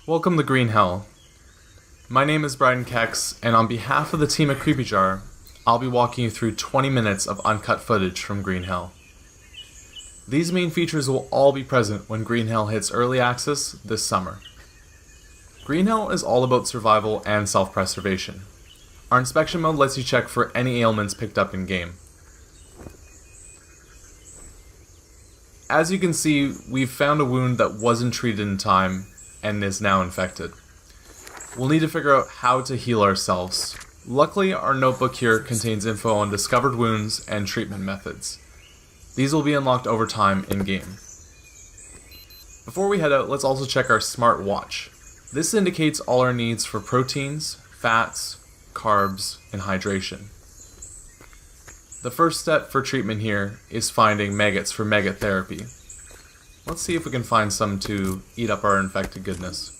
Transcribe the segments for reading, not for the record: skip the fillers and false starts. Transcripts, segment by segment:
Welcome to Green Hell. My name is Brian Kex, and on behalf of the team at Creepy Jar, I'll be walking you through 20 minutes of uncut footage from Green Hell. These main features will all be present when Green Hell hits early access this summer. Green Hell is all about survival and self-preservation. Our inspection mode lets you check for any ailments picked up in-game. As you can see, we've found a wound that wasn't treated in time and is now infected. We'll need to figure out how to heal ourselves. Luckily, our notebook here contains info on discovered wounds and treatment methods. These will be unlocked over time in-game. Before we head out, let's also check our smart watch. This indicates all our needs for proteins, fats, carbs, and hydration. The first step for treatment here is finding maggots for maggot therapy. Let's see if we can find some to eat up our infected goodness.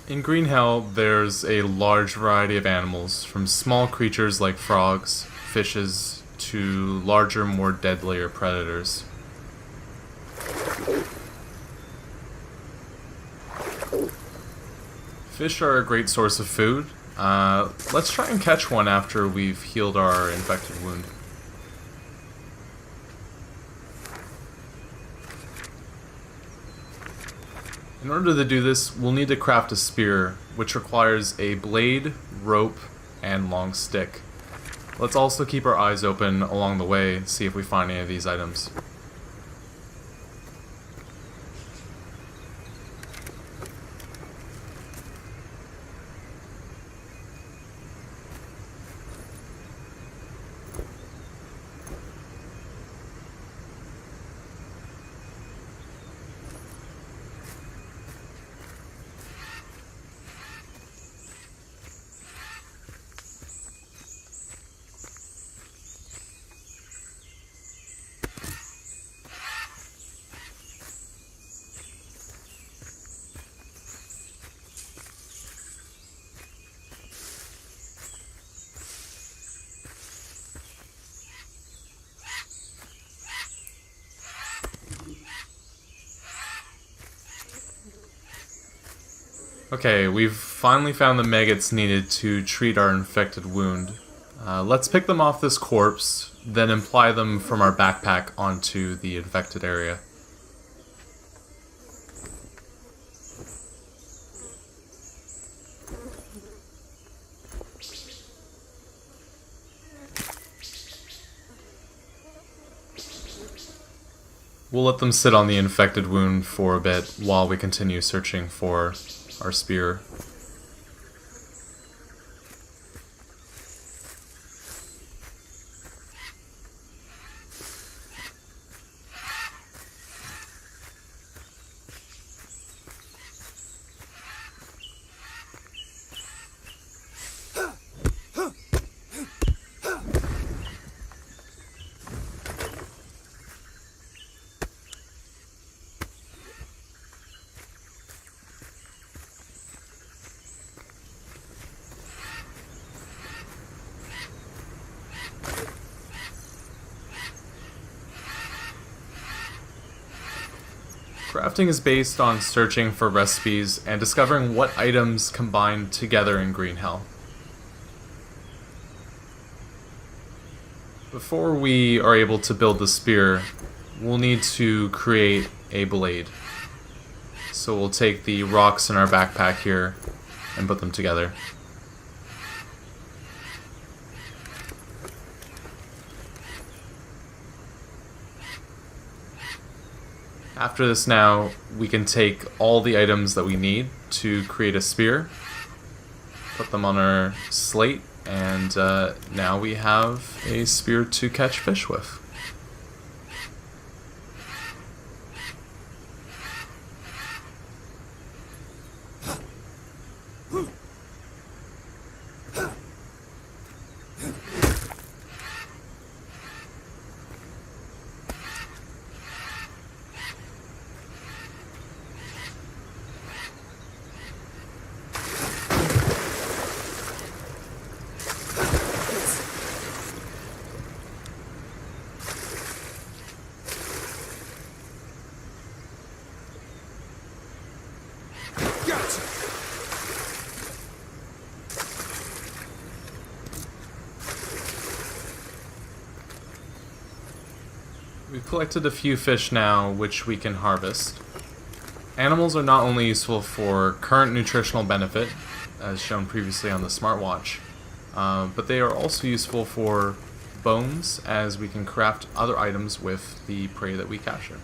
In Green Hell, there's a large variety of animals, from small creatures like frogs, fishes, to larger, more deadlier predators. Fish are a great source of food. Let's try and catch one after we've healed our infected wound. In order to do this, we'll need to craft a spear, which requires a blade, rope, and long stick. Let's also keep our eyes open along the way, see if we find any of these items. Okay, we've finally found the maggots needed to treat our infected wound. Let's pick them off this corpse, then apply them from our backpack onto the infected area. We'll let them sit on the infected wound for a bit while we continue searching for our spear. Crafting is based on searching for recipes and discovering what items combine together in Green Hell. Before we are able to build the spear, we'll need to create a blade. So we'll take the rocks in our backpack here and put them together. After this now, we can take all the items that we need to create a spear, Put them on our slate, and now we have a spear to catch fish with. We've collected a few fish now, which we can harvest. Animals are not only useful for current nutritional benefit, as shown previously on the smartwatch, but they are also useful for bones, as we can craft other items with the prey that we capture.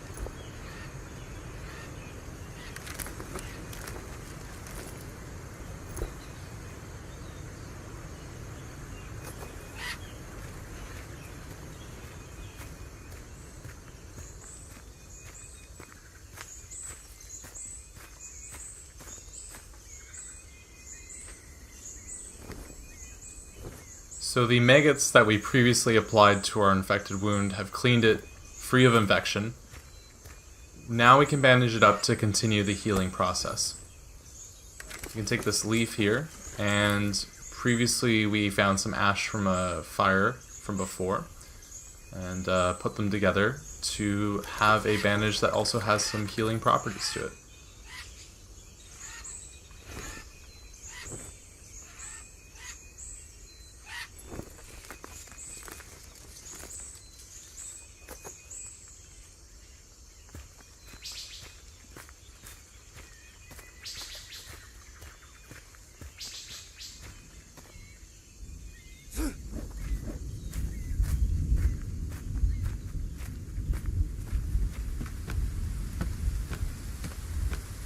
So the maggots that we previously applied to our infected wound have cleaned it free of infection. Now we can bandage it up to continue the healing process. You can take this leaf here, and previously we found some ash from a fire from before, and put them together to have a bandage that also has some healing properties to it.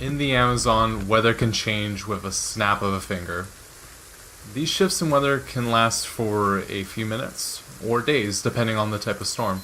In the Amazon, weather can change with a snap of a finger. These shifts in weather can last for a few minutes, or days, depending on the type of storm.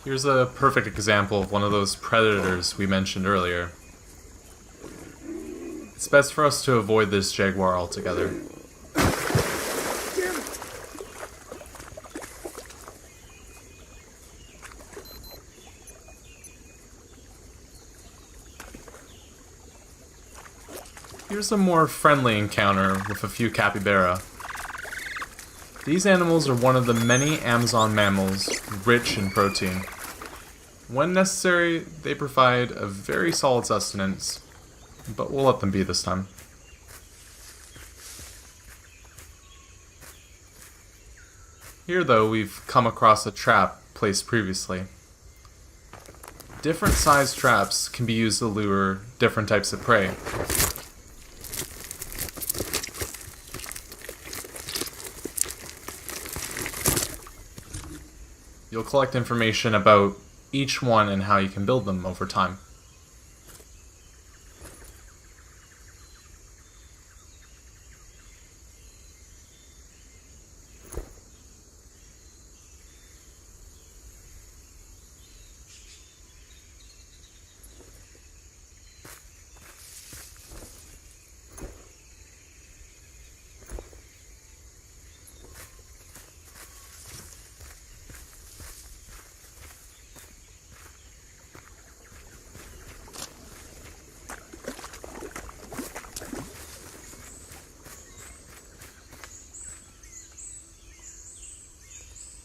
Here's a perfect example of one of those predators we mentioned earlier. It's best for us to avoid this jaguar altogether. Here's a more friendly encounter with a few capybara. These animals are one of the many Amazon mammals rich in protein. When necessary, they provide a very solid sustenance, but we'll let them be this time. Here, though, we've come across a trap placed previously. Different sized traps can be used to lure different types of prey. You'll collect information about each one and how you can build them over time.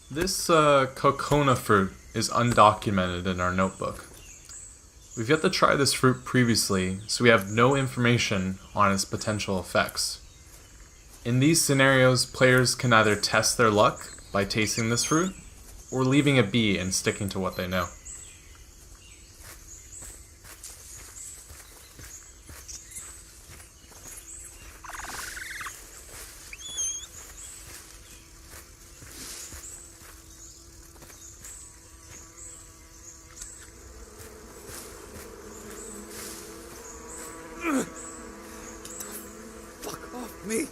This cocona fruit is undocumented in our notebook. We've yet to try this fruit previously, so we have no information on its potential effects. In these scenarios, players can either test their luck by tasting this fruit, or leaving it be and sticking to what they know. Fuck off me!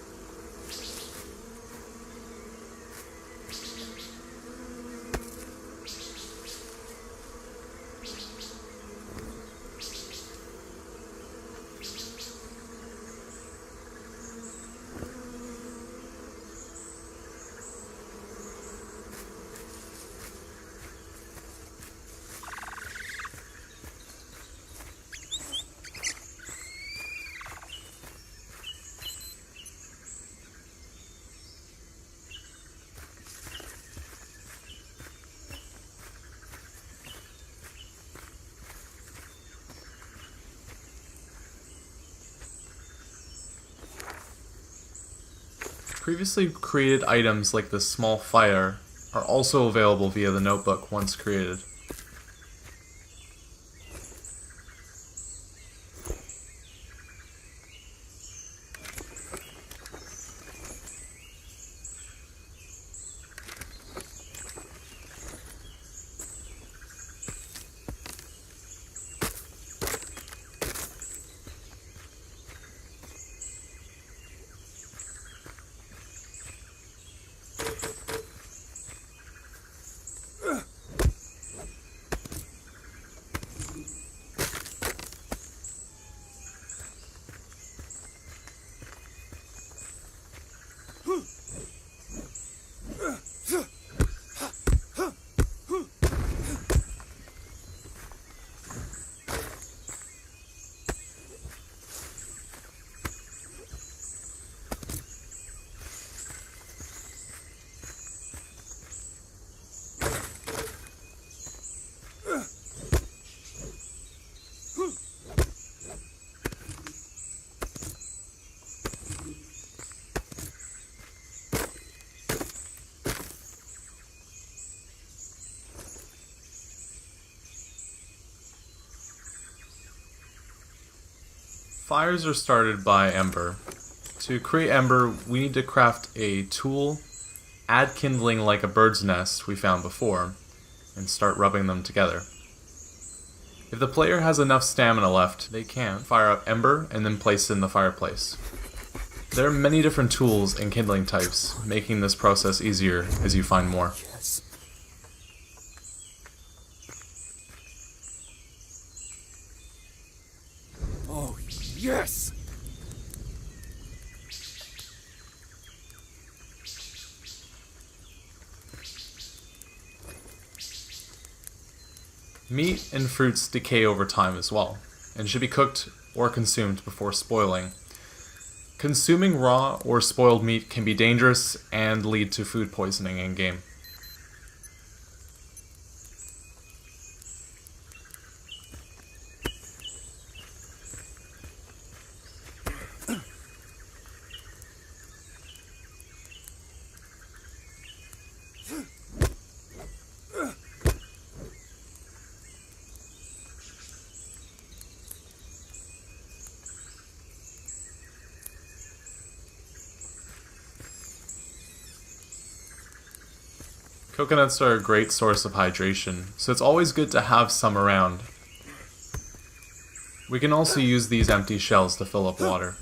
Previously created items like this small fire are also available via the notebook once created. Fires are started by ember. To create ember, we need to craft a tool, add kindling like a bird's nest we found before, and start rubbing them together. If the player has enough stamina left, they can fire up ember and then place it in the fireplace. There are many different tools and kindling types, making this process easier as you find more. Yes. Oh, yes! Meat and fruits decay over time as well, and should be cooked or consumed before spoiling. Consuming raw or spoiled meat can be dangerous and lead to food poisoning in-game. Coconuts are a great source of hydration, so it's always good to have some around. We can also use these empty shells to fill up water.